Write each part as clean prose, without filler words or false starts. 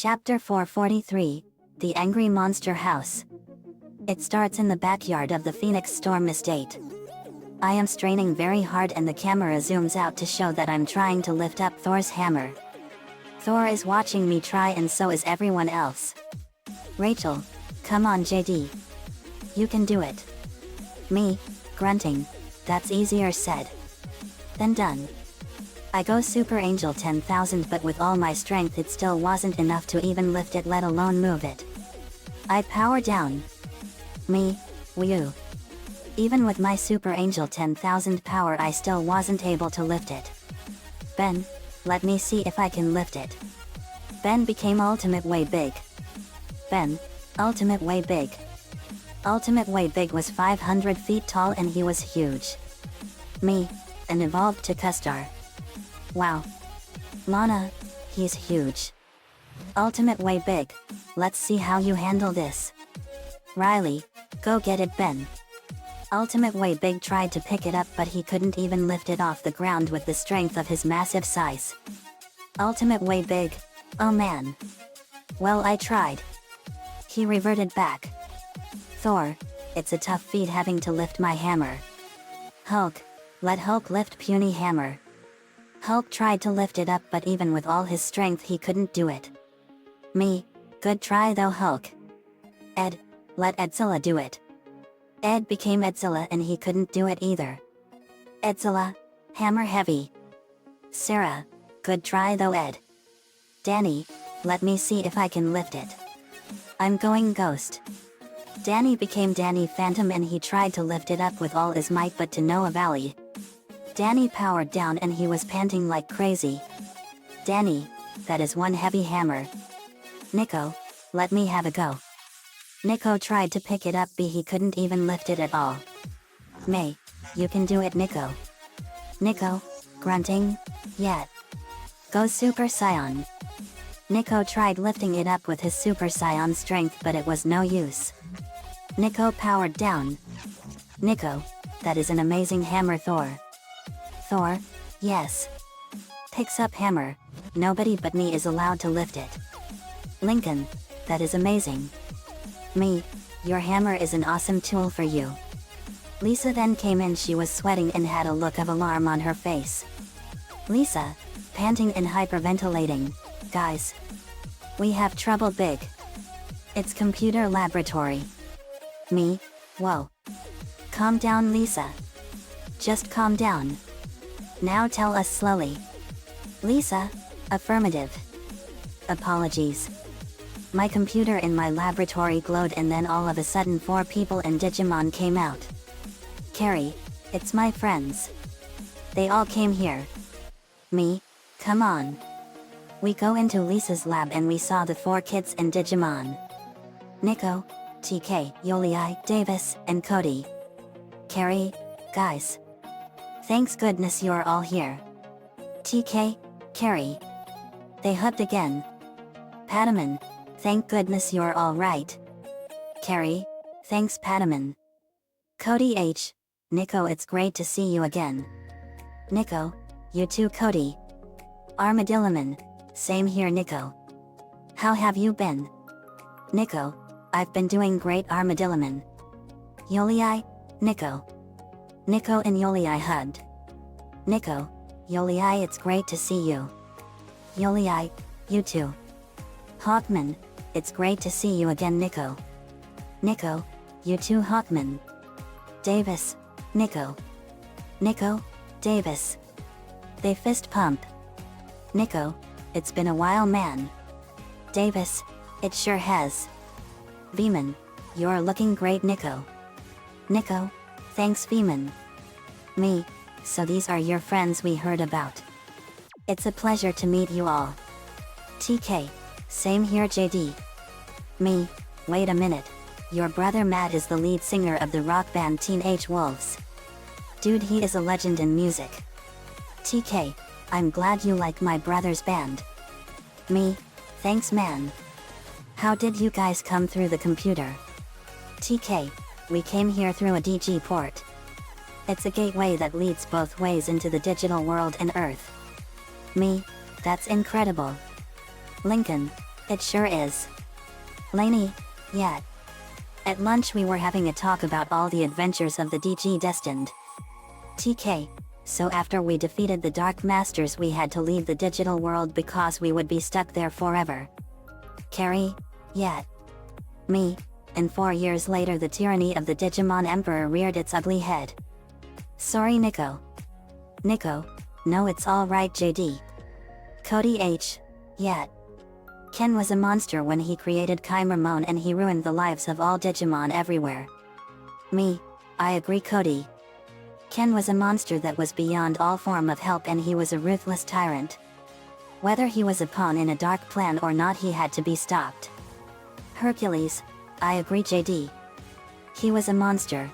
Chapter 443, The Angry Monster House. It starts in the backyard of the Phoenix Storm Estate. I am straining very hard and the camera zooms out to show that I'm trying to lift up Thor's hammer. Thor is watching me try and so is everyone else. Rachel, come on JD. You can do it. Me, grunting, that's easier said than done. I go Super Angel 10,000 but with all my strength it still wasn't enough to even lift it let alone move it. I power down. Me, whew. Even with my Super Angel 10,000 power I still wasn't able to lift it. Ben, let me see if I can lift it. Ben became ultimate way big. Ben, ultimate way big. Ultimate way big was 500 feet tall and he was huge. Me, and evolved to Custar. Wow. Lana, he's huge. Ultimate way big, let's see how you handle this. Riley, go get it Ben. Ultimate way big tried to pick it up but he couldn't even lift it off the ground with the strength of his massive size. Ultimate way big, oh man. Well I tried. He reverted back. Thor, it's a tough feat having to lift my hammer. Hulk, let Hulk lift puny hammer. Hulk tried to lift it up but even with all his strength he couldn't do it. Me, good try though Hulk. Ed, let Edzilla do it. Ed became Edzilla and he couldn't do it either. Edzilla, hammer heavy. Sarah, good try though Ed. Danny, let me see if I can lift it. I'm going Ghost. Danny became Danny Phantom and he tried to lift it up with all his might but to no avail. Danny powered down and he was panting like crazy. Danny, that is one heavy hammer. Nico, let me have a go. Nico tried to pick it up but he couldn't even lift it at all. May, you can do it Nico. Nico, grunting, yeah. Go Super Saiyan. Nico tried lifting it up with his Super Saiyan strength but it was no use. Nico powered down. Nico, that is an amazing hammer Thor. Thor, yes. Picks up hammer, nobody but me is allowed to lift it. Lincoln, that is amazing. Me, your hammer is an awesome tool for you. Lisa then came in, she was sweating and had a look of alarm on her face. Lisa, panting and hyperventilating, guys. We have trouble big. It's computer laboratory. Me, whoa. Calm down Lisa. Just calm down. Now tell us slowly. Lisa, affirmative. Apologies. My computer in my laboratory glowed and then all of a sudden 4 people and Digimon came out. Carrie, it's my friends. They all came here. Me, come on. We go into Lisa's lab and we saw the 4 kids and Digimon. Nico, TK, Yoli, Davis, and Cody. Carrie, guys. Thanks goodness you're all here. TK, Carrie. They hugged again. Padaman, thank goodness you're all right. Carrie, thanks Padaman. Cody H, Nico it's great to see you again. Nico, you too Cody. Armadilloman, same here Nico. How have you been? Nico, I've been doing great Armadilloman. Yoli, Nico. Nico and Yoli hugged. Nico, Yoli it's great to see you. Yoli, you too. Hawkman, it's great to see you again Nico. Nico, you too Hawkman. Davis, Nico. Nico, Davis. They fist pump. Nico, it's been a while man. Davis, it sure has. Veman, you're looking great Nico. Nico, thanks Veman. Me, so these are your friends we heard about. It's a pleasure to meet you all. TK, same here JD. Me, wait a minute, your brother Matt is the lead singer of the rock band Teenage Wolves. Dude he is a legend in music. TK, I'm glad you like my brother's band. Me, thanks man. How did you guys come through the computer? TK, we came here through a DG port. It's a gateway that leads both ways into the digital world and Earth. Me, that's incredible. Lincoln, It sure is. Lainey, yeah. At lunch we were having a talk about all the adventures of the DG Destined. TK, so after we defeated the Dark Masters we had to leave the digital world because we would be stuck there forever. Carrie, yeah. Me, and 4 years later the tyranny of the Digimon Emperor reared its ugly head. Sorry Nico. Nico, no it's alright JD. Cody H, yeah. Ken was a monster when he created Kairamon and he ruined the lives of all Digimon everywhere. Me, I agree Cody. Ken was a monster that was beyond all form of help and he was a ruthless tyrant. Whether he was a pawn in a dark plan or not he had to be stopped. Hercules, I agree JD. He was a monster.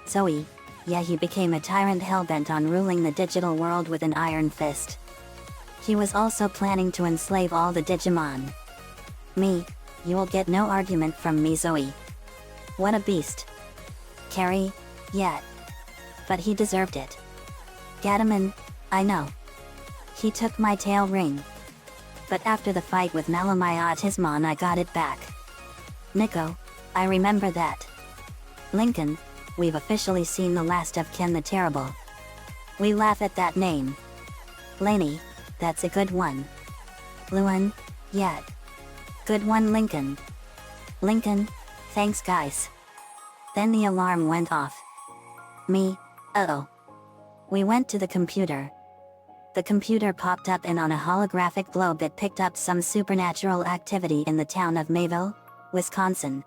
Zoe, yeah he became a tyrant hellbent on ruling the digital world with an iron fist. He was also planning to enslave all the Digimon. Me, you'll get no argument from me Zoe. What a beast. Carrie, yeah. But he deserved it. Gadaman, I know. He took my tail ring. But after the fight with Malamayatismon I got it back. Nico, I remember that. Lincoln, we've officially seen the last of Ken the Terrible. We laugh at that name. Lainey, that's a good one. Luan, yeah. Good one Lincoln. Lincoln, thanks guys. Then the alarm went off. Me, uh-oh. We went to the computer. The computer popped up and on a holographic globe it picked up some supernatural activity in the town of Mayville, Wisconsin.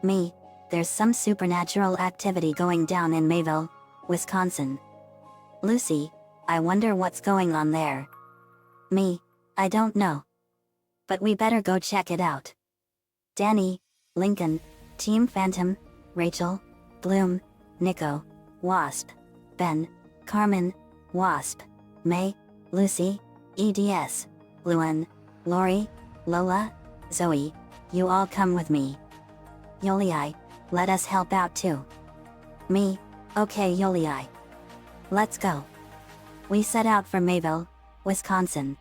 Me, there's some supernatural activity going down in Mayville, Wisconsin. Lucy, I wonder what's going on there. Me, I don't know. But we better go check it out. Danny, Lincoln, Team Phantom, Rachel, Bloom, Nico, Wasp, Ben, Carmen, Wasp, May, Lucy, EDS, Luan, Lori, Lola, Zoe, you all come with me. Yolei, let us help out too. Me, okay Yolei. Let's go. We set out for Mayville, Wisconsin.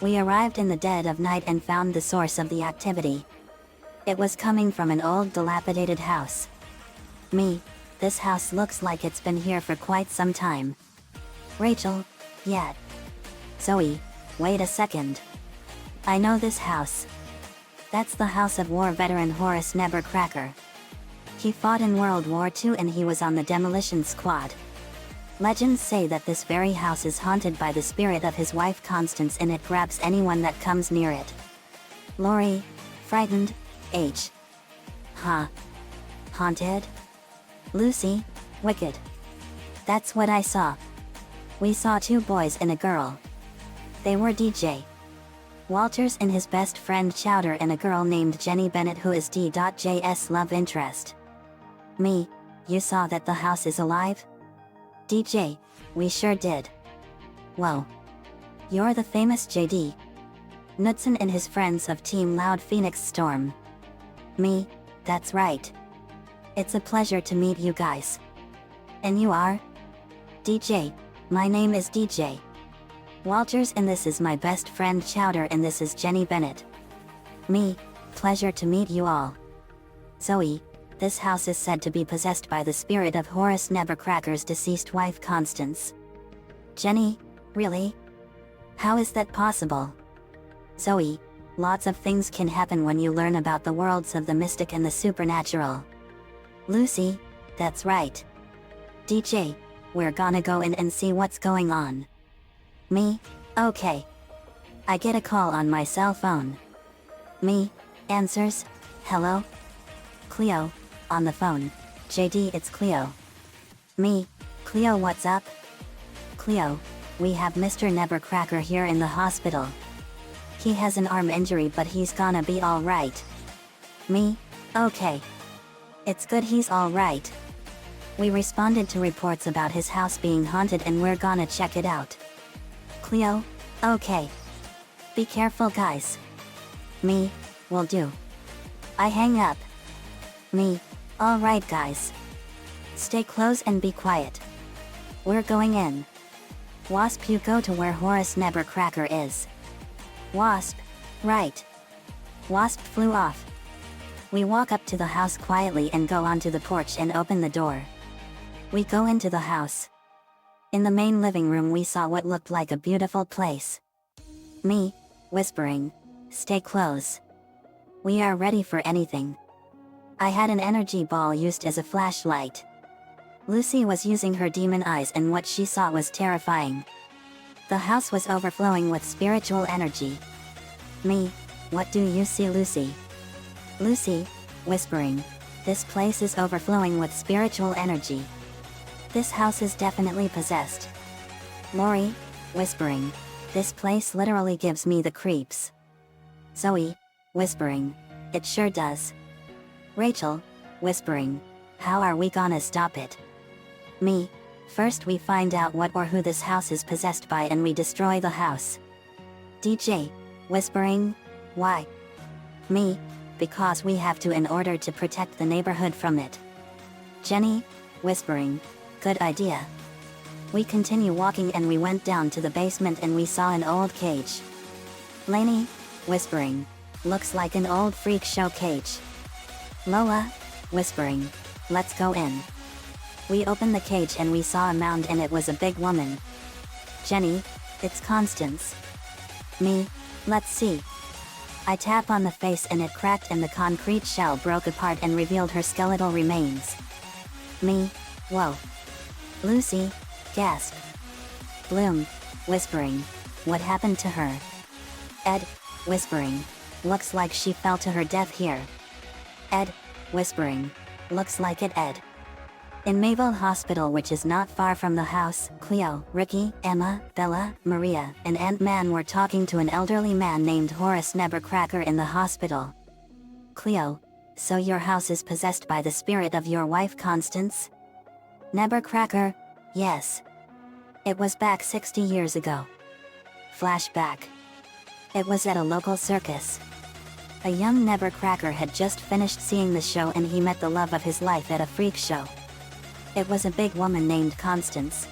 We arrived in the dead of night and found the source of the activity. It was coming from an old dilapidated house. Me, this house looks like it's been here for quite some time. Rachel, yeah. Zoe, wait a second. I know this house. That's the House of War veteran Horace Nevercracker. He fought in World War II and he was on the demolition squad. Legends say that this very house is haunted by the spirit of his wife Constance and it grabs anyone that comes near it. Lori, frightened, H. Huh. Haunted? Lucy, wicked. That's what I saw. We saw 2 boys and a girl. They were DJ Walters and his best friend Chowder and a girl named Jenny Bennett who is D.J.'s love interest. Me, you saw that the house is alive? DJ, we sure did. Whoa. You're the famous JD Knudsen and his friends of Team Loud Phoenix Storm. Me, that's right. It's a pleasure to meet you guys. And you are? DJ, my name is DJ Walters and this is my best friend Chowder and this is Jenny Bennett. Me, pleasure to meet you all. Zoe, this house is said to be possessed by the spirit of Horace Nevercracker's deceased wife Constance. Jenny, really? How is that possible? Zoe, lots of things can happen when you learn about the worlds of the mystic and the supernatural. Lucy, that's right. DJ, we're gonna go in and see what's going on. Me, okay. I get a call on my cell phone. Me, answers, hello? Cleo, on the phone, JD it's Cleo. Me, Cleo what's up? Cleo, we have Mr. Nevercracker here in the hospital. He has an arm injury but he's gonna be alright. Me, okay. It's good he's alright. We responded to reports about his house being haunted and we're gonna check it out. Cleo, okay. Be careful guys. Me, will do. I hang up. Me, alright guys. Stay close and be quiet. We're going in. Wasp you go to where Horace Nevercracker is. Wasp, right. Wasp flew off. We walk up to the house quietly and go onto the porch and open the door. We go into the house. In the main living room we saw what looked like a beautiful place. Me, whispering, "Stay close. We are ready for anything." I had an energy ball used as a flashlight. Lucy was using her demon eyes and what she saw was terrifying. The house was overflowing with spiritual energy. Me, "What do you see, Lucy?" Lucy, whispering, "This place is overflowing with spiritual energy. This house is definitely possessed." Lori, whispering, "This place literally gives me the creeps." Zoe, whispering, "It sure does." Rachel, whispering, "How are we gonna stop it?" Me, "First we find out what or who this house is possessed by and we destroy the house." DJ, whispering, "Why?" Me, "Because we have to in order to protect the neighborhood from it." Jenny, whispering, "Good idea." We continue walking and we went down to the basement and we saw an old cage. Lainey, whispering, "Looks like an old freak show cage." Lola, whispering, "Let's go in." We opened the cage and we saw a mound and it was a big woman. Jenny, "It's Constance." Me, "Let's see." I tap on the face and it cracked and the concrete shell broke apart and revealed her skeletal remains. Me, "Whoa." Lucy, gasp. Bloom, whispering, "What happened to her?" Ed, whispering, "Looks like she fell to her death here." Ed, whispering, "Looks like it, Ed." In Mayville Hospital, which is not far from the house, Cleo, Ricky, Emma, Bella, Maria, and Aunt Man were talking to an elderly man named Horace Nebercracker in the hospital. Cleo, "So your house is possessed by the spirit of your wife Constance?" Nebercracker, "Yes. It was back 60 years ago." Flashback. It was at a local circus. A young Nebercracker had just finished seeing the show and he met the love of his life at a freak show. It was a big woman named Constance.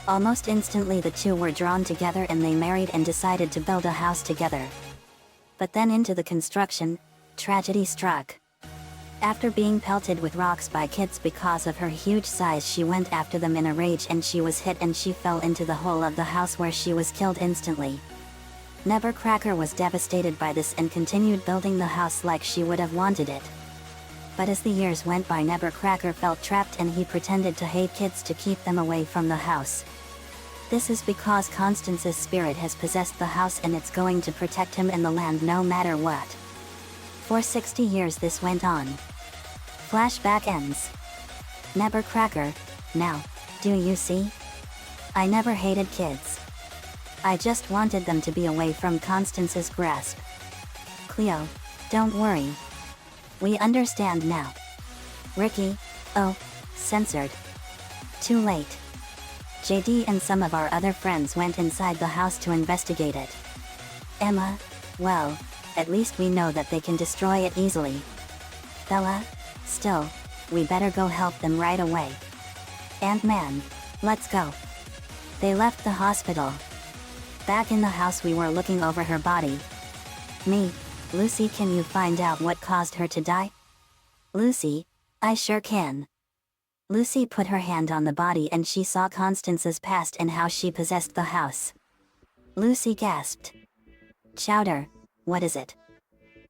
Almost instantly the two were drawn together and they married and decided to build a house together. But then into the construction, tragedy struck. After being pelted with rocks by kids because of her huge size, she went after them in a rage and she was hit and she fell into the hole of the house where she was killed instantly. Nebercracker was devastated by this and continued building the house like she would have wanted it. But as the years went by, Nebercracker felt trapped and he pretended to hate kids to keep them away from the house. This is because Constance's spirit has possessed the house and it's going to protect him and the land no matter what. For 60 years this went on. Flashback ends. Nebercracker, "Now, do you see? I never hated kids. I just wanted them to be away from Constance's grasp." Cleo, "Don't worry. We understand now." Ricky, "Oh, censored. Too late." JD and some of our other friends went inside the house to investigate it. Emma, "Well, at least we know that they can destroy it easily." Bella, "Still, we better go help them right away." Aunt Man, "Let's go." They left the hospital. Back in the house we were looking over her body. Me, "Lucy, can you find out what caused her to die?" Lucy, "I sure can." Lucy put her hand on the body and she saw Constance's past and how she possessed the house. Lucy gasped. Chowder, "What is it?"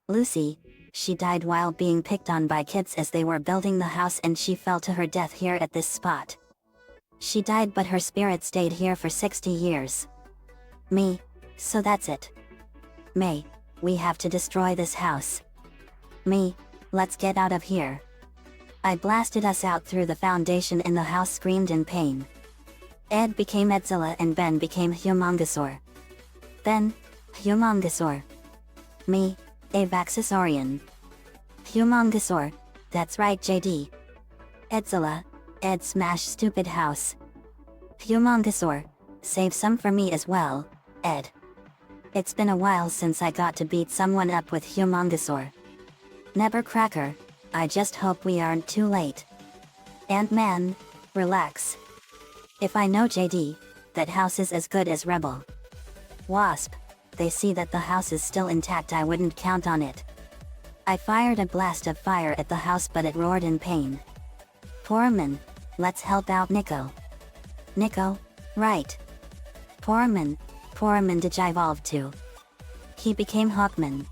Lucy, "She died while being picked on by kids as they were building the house and she fell to her death here at this spot. She died but her spirit stayed here for 60 years. Me, "So that's it." May, "We have to destroy this house." Me, "Let's get out of here." I blasted us out through the foundation and the house screamed in pain. Ed became Edzilla and Ben became Humongosaur. Ben, "Humongosaur." Me, "Avaxosaurian." Humongosaur, "That's right, JD." Edzilla, "Ed smash stupid house." Humongosaur, "Save some for me as well, Ed." It's been a while since I got to beat someone up with Humongosaur. Nebercracker, "I just hope we aren't too late." Aunt Man, "Relax. If I know JD, that house is as good as Rebel." Wasp, they see that the house is still intact. I wouldn't count on it. I fired a blast of fire at the house, but it roared in pain. Poorman, let's help out Nico. Nico, right. Poorman digivolved to. He became Hawkman.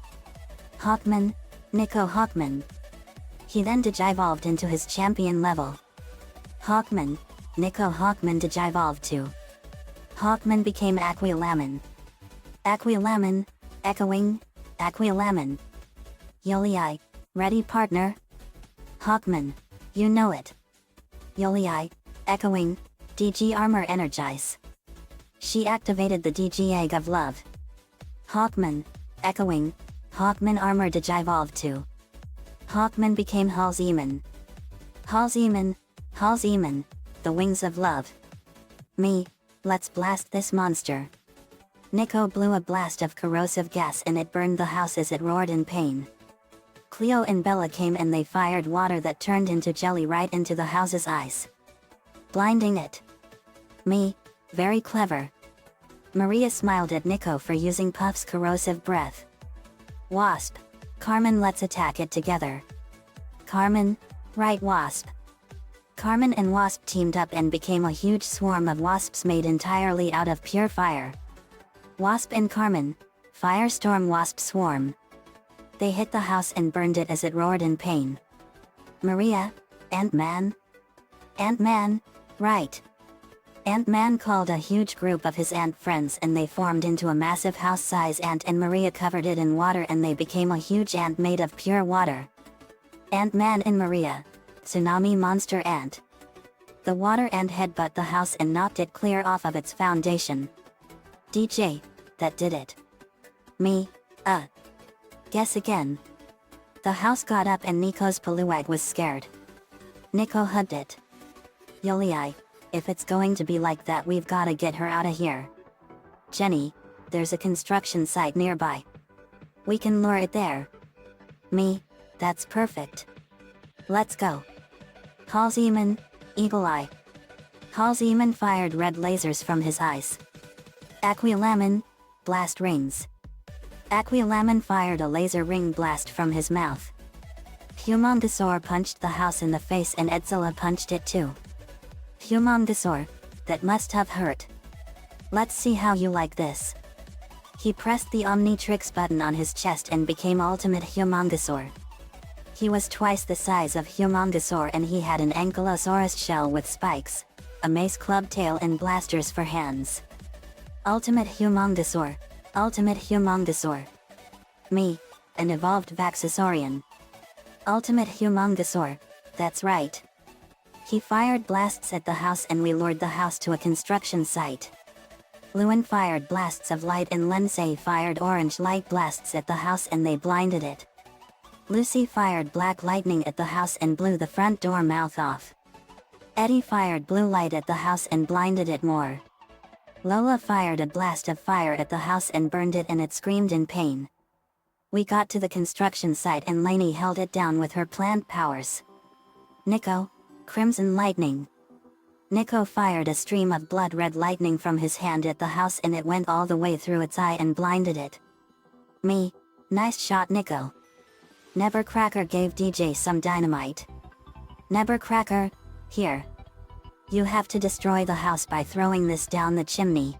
Hawkman, Nico Hawkman. He then digivolved into his champion level. Hawkman, Nico Hawkman digivolved to. Hawkman became Aquilaman. Aquilaman, echoing, Aquilaman. Yolei, ready partner? Hawkman, you know it. Yolei, echoing, DG armor energize. She activated the DG egg of love. Hawkman, echoing, Hawkman armor digivolved to. Hawkman became Halseyman. Halseyman, the wings of love. Me, let's blast this monster. Nico blew a blast of corrosive gas and it burned the house as it roared in pain. Cleo and Bella came and they fired water that turned into jelly right into the house's eyes, blinding it. Me, very clever. Maria smiled at Nico for using Puff's corrosive breath. Wasp, Carmen, let's attack it together. Carmen, right Wasp. Carmen and Wasp teamed up and became a huge swarm of wasps made entirely out of pure fire. Wasp and Carmen, Firestorm Wasp Swarm. They hit the house and burned it as it roared in pain. Maria, Ant-Man? Ant-Man, right. Ant-Man called a huge group of his ant friends and they formed into a massive house-size ant, and Maria covered it in water and they became a huge ant made of pure water. Ant-Man and Maria, Tsunami Monster Ant. The water ant headbutt the house and knocked it clear off of its foundation. DJ, that did it. Me, guess again. The house got up and Nico's Paluag was scared. Nico hugged it. Yolei, if it's going to be like that, we've gotta get her out of here. Jenny, there's a construction site nearby. We can lure it there. Me, that's perfect. Let's go. Halseyman, Eagle Eye. Halseyman fired red lasers from his eyes. Aquilaman, blast rings. Aquilaman fired a laser ring blast from his mouth. Humongosaur punched the house in the face and Edzilla punched it too. Humongosaur, that must have hurt. Let's see how you like this. He pressed the Omnitrix button on his chest and became Ultimate Humongosaur. He was twice the size of Humongosaur and he had an Ankylosaurus shell with spikes, a mace club tail and blasters for hands. Ultimate Humongosaur, Ultimate Humongosaur. Me, an evolved Vaxosaurian. Ultimate Humongosaur, that's right. He fired blasts at the house and we lured the house to a construction site. Lewin fired blasts of light and Lindsay fired orange light blasts at the house and they blinded it. Lucy fired black lightning at the house and blew the front door mouth off. Eddie fired blue light at the house and blinded it more. Lola fired a blast of fire at the house and burned it and it screamed in pain. We got to the construction site and Lainey held it down with her plant powers. Nico, Crimson Lightning. Nico fired a stream of blood red lightning from his hand at the house and it went all the way through its eye and blinded it. Me, nice shot Nico. Nevercracker gave DJ some dynamite. Nevercracker, here. You have to destroy the house by throwing this down the chimney.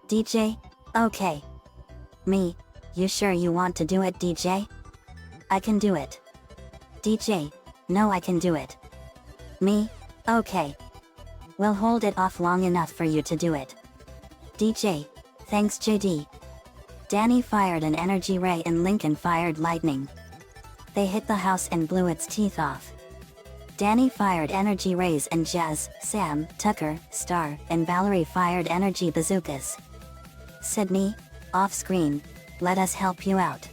DJ, okay. Me, you sure you want to do it DJ? I can do it. DJ, no I can do it. Me, okay. We'll hold it off long enough for you to do it. DJ, thanks JD. Danny fired an energy ray and Lincoln fired lightning. They hit the house and blew its teeth off. Danny fired energy rays and Jazz, Sam, Tucker, Star, and Valerie fired energy bazookas. Sydney, off screen, let us help you out.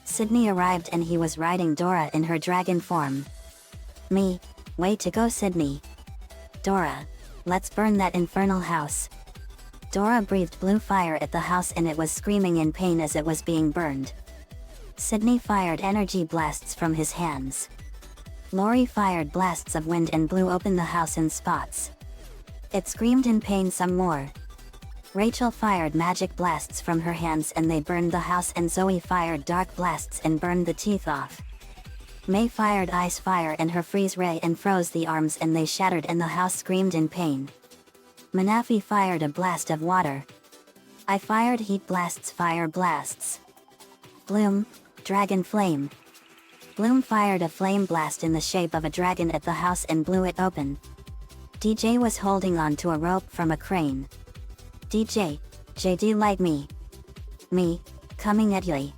Sydney arrived and he was riding Dora in her dragon form. Me, way to go Sydney. Dora, let's burn that infernal house. Dora breathed blue fire at the house and it was screaming in pain as it was being burned. Sydney fired energy blasts from his hands. Lori fired blasts of wind and blew open the house in spots. It screamed in pain some more. Rachel fired magic blasts from her hands and they burned the house, and Zoe fired dark blasts and burned the teeth off. May fired ice fire and her freeze ray and froze the arms and they shattered and the house screamed in pain. Manafi fired a blast of water. I fired heat blasts, fire blasts. Bloom, dragon flame. Bloom fired a flame blast in the shape of a dragon at the house and blew it open. DJ was holding on to a rope from a crane. DJ, JD light me. Me, coming at you.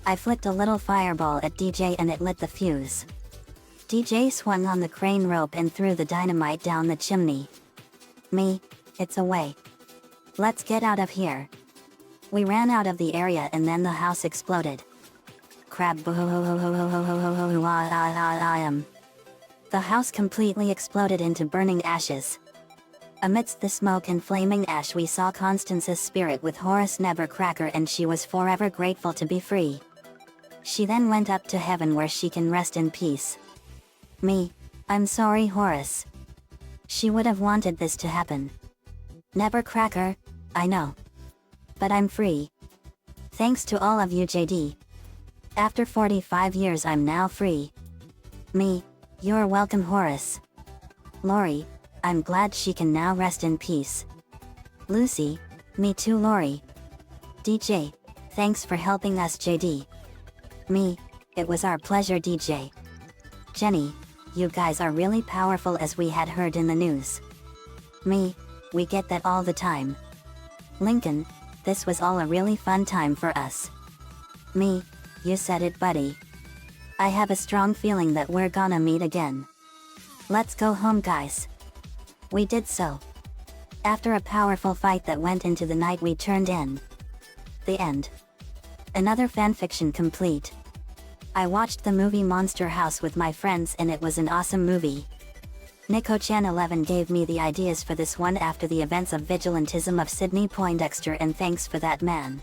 I flicked a little fireball at DJ and it lit the fuse. DJ swung on the crane rope and threw the dynamite down the chimney. Me, it's away. Let's get out of here. We ran out of the area and then the house exploded. Crab I. The house completely exploded into burning ashes. Amidst the smoke and flaming ash we saw Constance's spirit with Horace Nevercracker and she was forever grateful to be free. She then went up to heaven where she can rest in peace. Me, I'm sorry Horace. She would have wanted this to happen. Nevercracker, I know. But I'm free. Thanks to all of you JD. After 45 years I'm now free. Me, you're welcome Horace. Lori, I'm glad she can now rest in peace. Lucy, me too Lori. DJ, thanks for helping us JD. Me, it was our pleasure DJ. Jenny, you guys are really powerful as we had heard in the news. Me, we get that all the time. Lincoln, this was all a really fun time for us. Me, you said it buddy. I have a strong feeling that we're gonna meet again. Let's go home guys. We did so. After a powerful fight that went into the night we turned in. The end. Another fanfiction complete. I watched the movie Monster House with my friends and it was an awesome movie. Nico-chan11 gave me the ideas for this one after the events of Vigilantism of Sidney Poindexter and thanks for that man.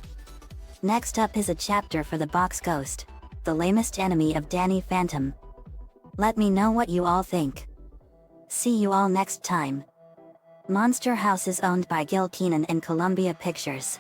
Next up is a chapter for the Box Ghost, the lamest enemy of Danny Phantom. Let me know what you all think. See you all next time. Monster House is owned by Gil Keenan and Columbia Pictures.